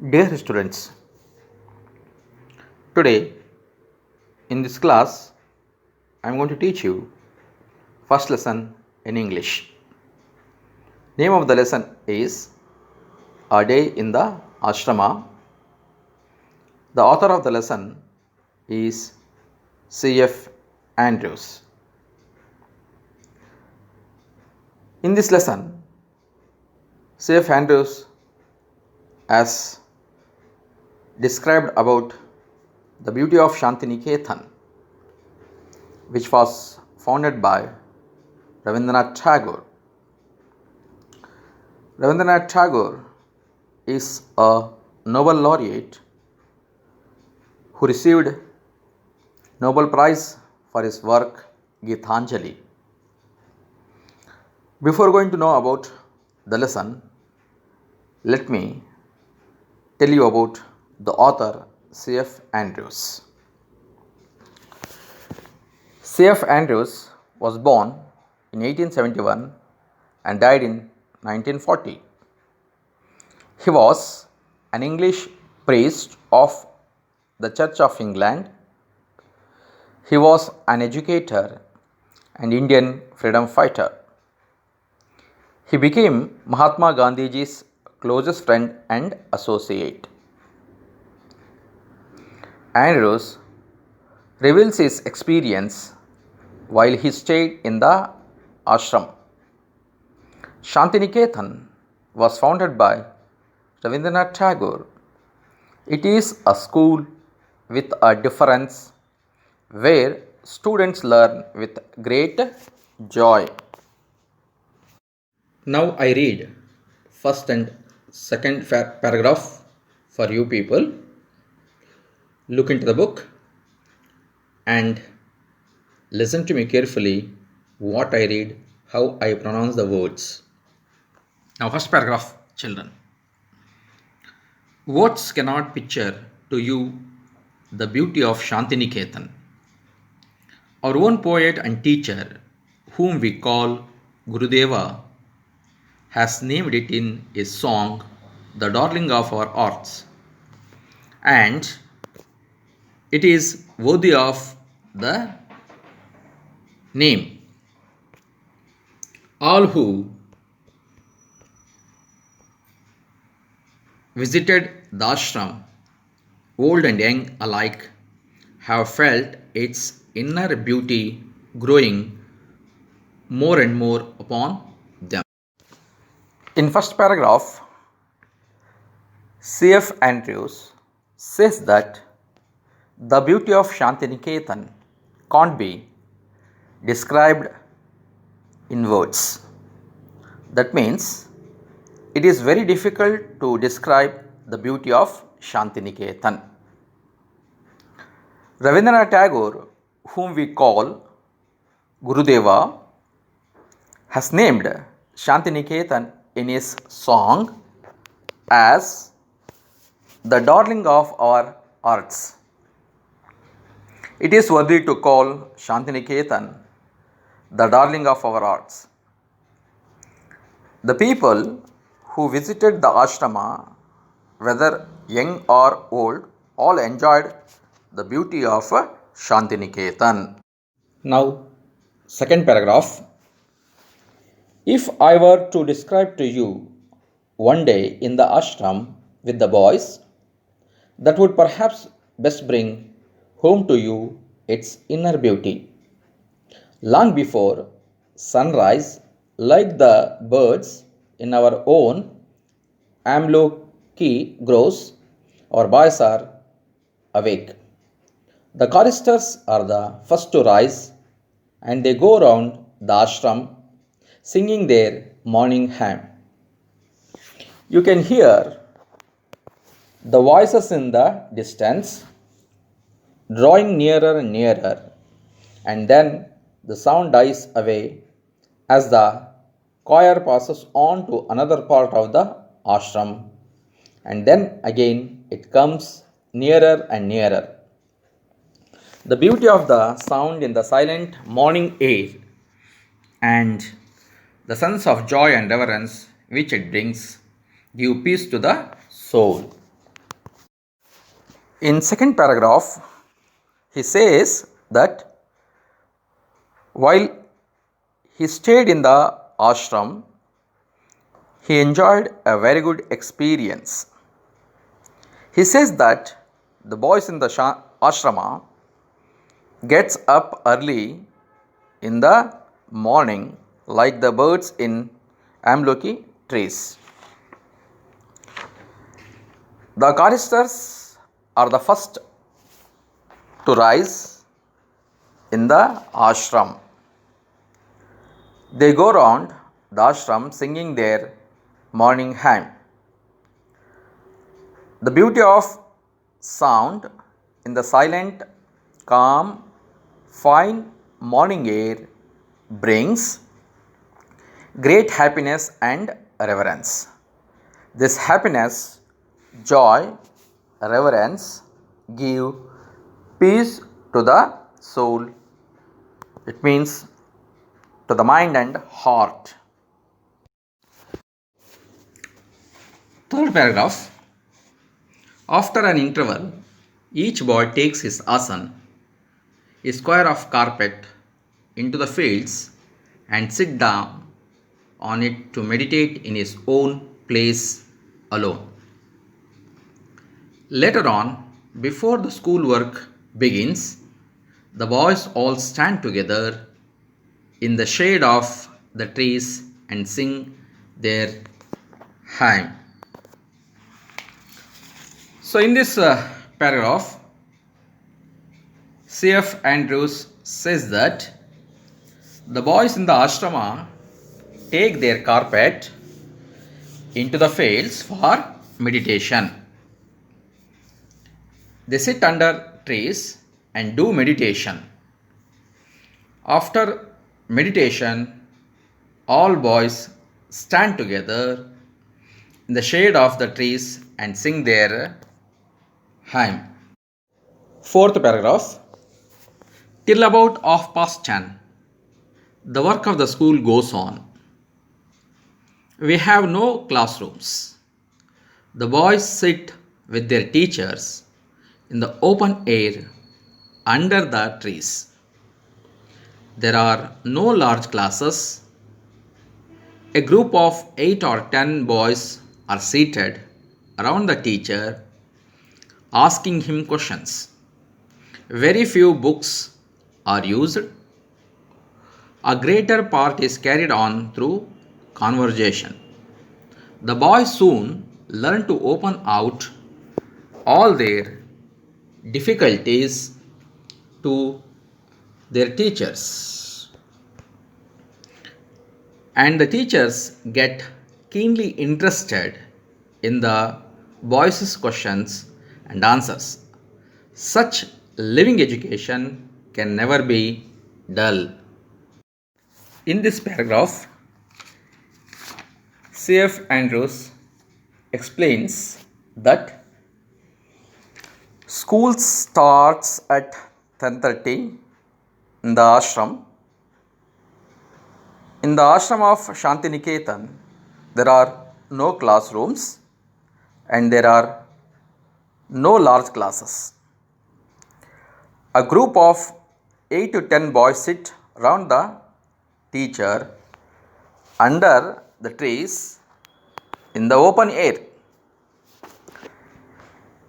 Dear students, today in this class I am going to teach you first lesson in English. Name of the lesson is A Day in the Ashrama. The author of the lesson is C.F. Andrews. In this lesson, C.F. Andrews has described about the beauty of Shantiniketan, which was founded by Rabindranath Tagore. Rabindranath Tagore is a Nobel laureate who received Nobel Prize for his work Gitanjali. Before going to know about the lesson, let me tell you about the author C.F. Andrews. C.F. Andrews was born in 1871 and died in 1940. He was an English priest of the Church of England. He was an educator and Indian freedom fighter. He became Mahatma Gandhiji's closest friend and associate. Andrews reveals his experience while he stayed in the ashram. Shantiniketan was founded by Rabindranath Tagore. It is a school with a difference where students learn with great joy. Now I read first and second paragraph for you people. Look into the book and listen to me carefully what I read, how I pronounce the words. Now, first paragraph, children. Words cannot picture to you the beauty of Shantiniketan. Our own poet and teacher, whom we call Gurudeva, has named it in his song, The Darling of Our Hearts. And it is worthy of the name. All who visited the ashram, old and young alike, have felt its inner beauty growing more and more upon them. In first paragraph, C.F. Andrews says that the beauty of Shantiniketan can't be described in words. That means it is very difficult to describe the beauty of Shantiniketan. Rabindranath Tagore, whom we call Gurudeva, has named Shantiniketan in his song as the darling of our hearts. It is worthy to call Shantiniketan the darling of our hearts. The people who visited the ashrama, whether young or old, all enjoyed the beauty of Shantiniketan. Now, second paragraph. If I were to describe to you one day in the ashram with the boys, that would perhaps best bring home to you its inner beauty. Long before sunrise, like the birds in our own Amloki grows, our boys are awake. The choristers are the first to rise and they go round the ashram singing their morning hymn. You can hear the voices in the distance drawing nearer and nearer, and then the sound dies away as the choir passes on to another part of the ashram, and then again it comes nearer and nearer. The beauty of the sound in the silent morning air and the sense of joy and reverence which it brings give peace to the soul. In second paragraph, he says that while he stayed in the ashram, he enjoyed a very good experience. He says that the boys in the ashrama gets up early in the morning like the birds in amloki trees. The choristers are the first to rise in the ashram. They go round the ashram singing their morning hymn. The beauty of sound in the silent, calm, fine morning air brings great happiness and reverence. This happiness, joy, reverence give peace to the soul. It means to the mind and heart. Third paragraph. After an interval, each boy takes his asan, a square of carpet, into the fields and sit down on it to meditate in his own place alone. Later on, before the schoolwork begins, the boys all stand together in the shade of the trees and sing their hymn. So, in this paragraph, C.F. Andrews says that the boys in the ashrama take their carpet into the fields for meditation. They sit under trees and do meditation. After meditation, all boys stand together in the shade of the trees and sing their hymn. Fourth paragraph. Till about 10:30, the work of the school goes on. We have no classrooms. The boys sit with their teachers in the open air under the trees. There are no large classes. A group of 8 or 10 boys are seated around the teacher asking him questions. Very few books are used. A greater part is carried on through conversation. The boys soon learn to open out all their difficulties to their teachers. And the teachers get keenly interested in the boys' questions and answers. Such living education can never be dull. In this paragraph, C.F. Andrews explains that school starts at 10:30 in the ashram. In the ashram of Shantiniketan, there are no classrooms and there are no large classes. A group of 8 to 10 boys sit round the teacher under the trees in the open air.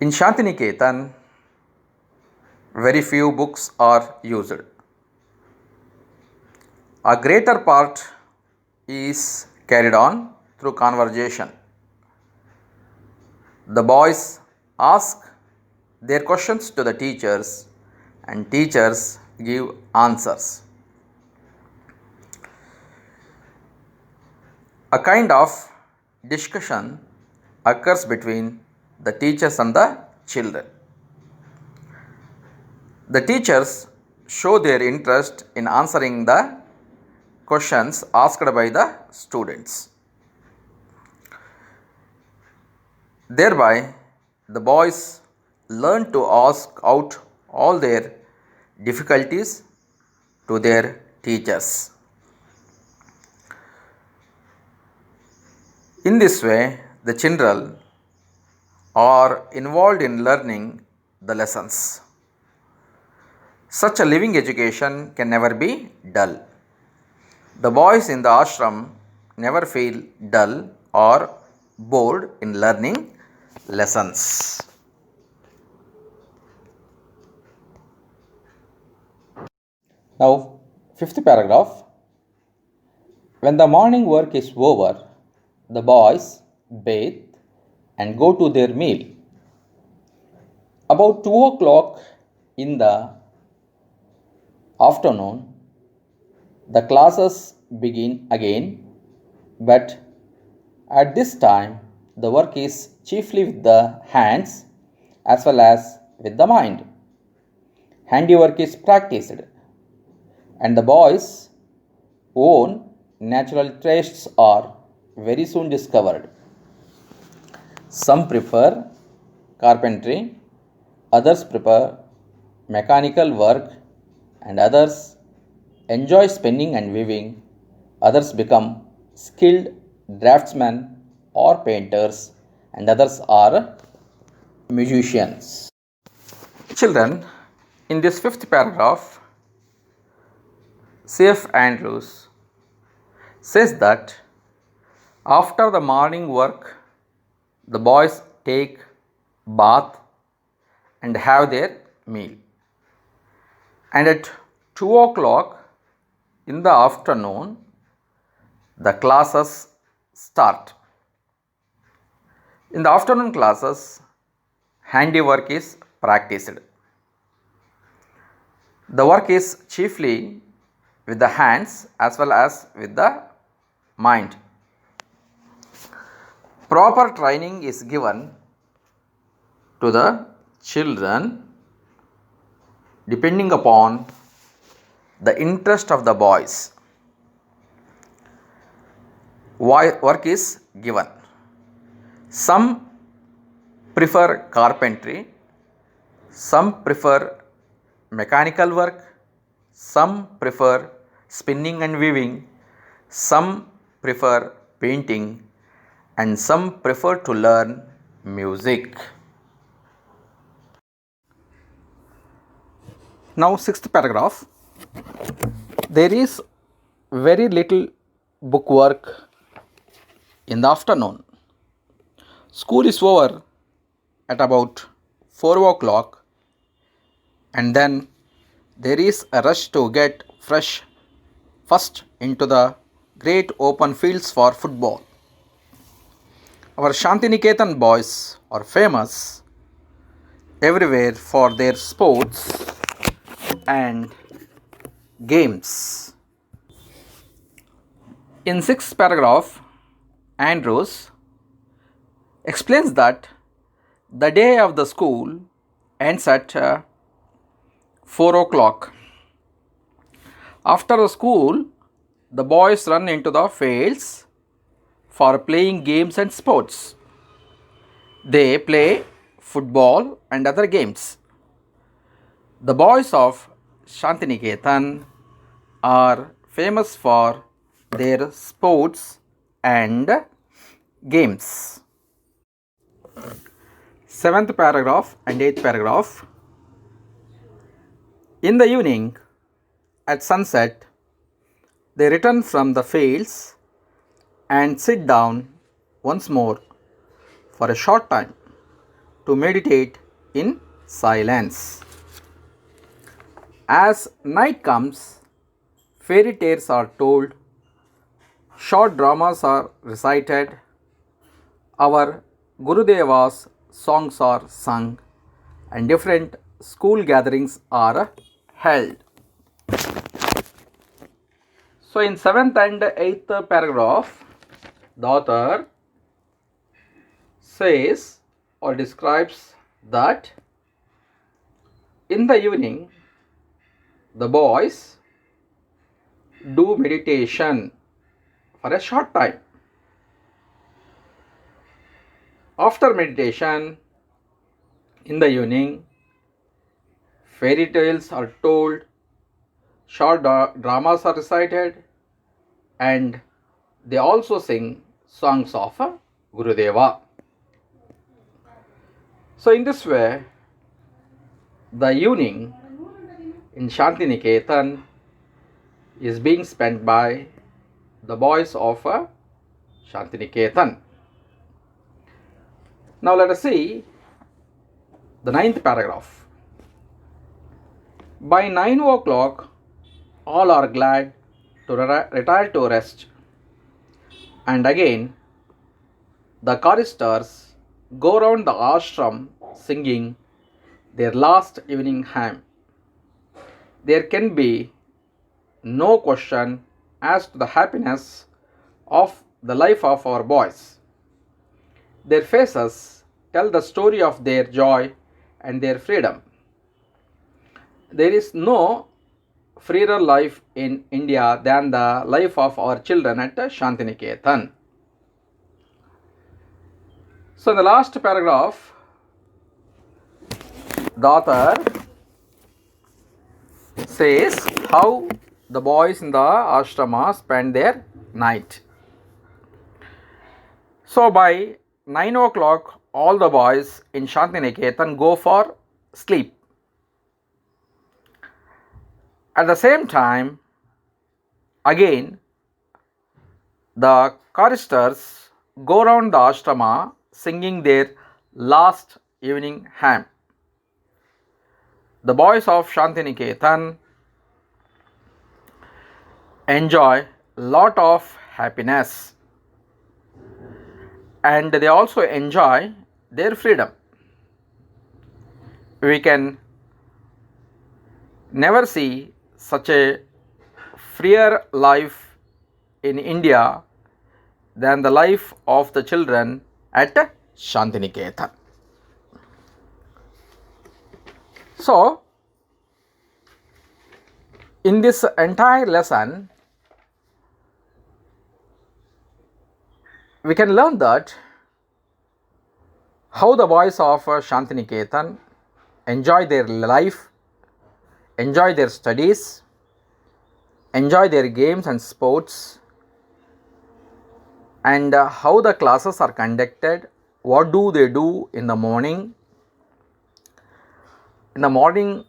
In Shantiniketan, very few books are used. A greater part is carried on through conversation. The boys ask their questions to the teachers and teachers give answers. A kind of discussion occurs between the teachers and the children. The teachers show their interest in answering the questions asked by the students. Thereby, the boys learn to ask out all their difficulties to their teachers. In this way, the children are involved in learning the lessons. Such a living education can never be dull. The boys in the ashram never feel dull or bored in learning lessons. Now, fifth paragraph. When the morning work is over, the boys bathe and go to their meal. About 2 o'clock in the afternoon, the classes begin again, but at this time, the work is chiefly with the hands as well as with the mind. Handiwork is practiced, and the boys' own natural tastes are very soon discovered. Some prefer carpentry, others prefer mechanical work, and others enjoy spinning and weaving. Others become skilled draftsmen or painters, and others are musicians. Children, in this fifth paragraph, C.F. Andrews says that after the morning work, the boys take bath and have their meal. And at 2 o'clock in the afternoon, the classes start. In the afternoon classes, handiwork is practiced. The work is chiefly with the hands as well as with the mind. Proper training is given to the children depending upon the interest of the boys. Work is given. Some prefer carpentry, some prefer mechanical work, some prefer spinning and weaving, some prefer painting, and some prefer to learn music. Now, sixth paragraph. There is very little book work in the afternoon. School is over at about 4 o'clock, and then there is a rush to get fresh first into the great open fields for football. Our Shantiniketan boys are famous everywhere for their sports and games. In sixth paragraph, Andrews explains that the day of the school ends at 4 o'clock. After the school, the boys run into the fields for playing games and sports. They play football and other games. The boys of Shantiniketan are famous for their sports and games. Seventh paragraph and eighth paragraph. In the evening, at sunset, they return from the fields and sit down once more for a short time to meditate in silence. As night comes, fairy tales are told, short dramas are recited, our Gurudeva's songs are sung, and different school gatherings are held. So, in 7th and 8th paragraph, the author says or describes that in the evening, the boys do meditation for a short time. After meditation, in the evening, fairy tales are told, short dramas are recited, and they also sing songs of Gurudeva. So, in this way, The evening in Shantiniketan is being spent by the boys of Shantiniketan. Now let us see the ninth paragraph. By 9 o'clock, all are glad to retire to rest, and again the choristers go round the ashram singing their last evening hymn. There can be no question as to the happiness of the life of our boys. Their faces tell the story of their joy and their freedom. There is no freer life in India than the life of our children at Shantiniketan. So in the last paragraph, the author says how the boys in the ashrama spend their night. So by 9 o'clock, all the boys in Shantiniketan go for sleep. At the same time, again, the choristers go round the ashrama singing their last evening hymn. The boys of Shantiniketan enjoy lot of happiness, and they also enjoy their freedom. We can never see such a freer life in India than the life of the children at Shantiniketan. So, in this entire lesson, we can learn that how the boys of Shantiniketan enjoy their life, enjoy their studies, enjoy their games and sports, and how the classes are conducted, what do they do in the morning. In the morning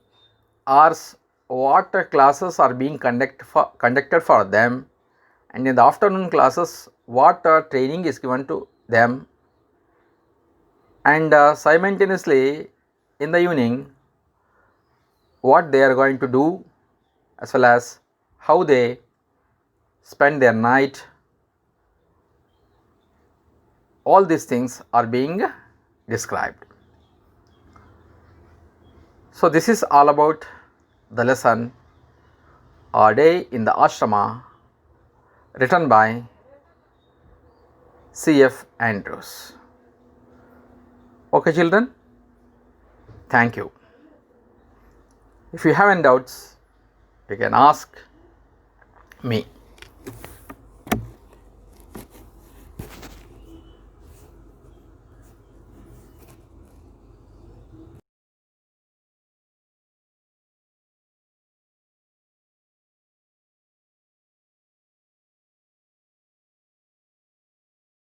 hours, what classes are being conducted for them, and in the afternoon classes, what training is given to them, and simultaneously in the evening, what they are going to do, as well as how they spend their night. All these things are being described. So this is all about the lesson A Day in the Ashrama, written by C.F. Andrews. Okay children, thank you. If you have any doubts, you can ask me.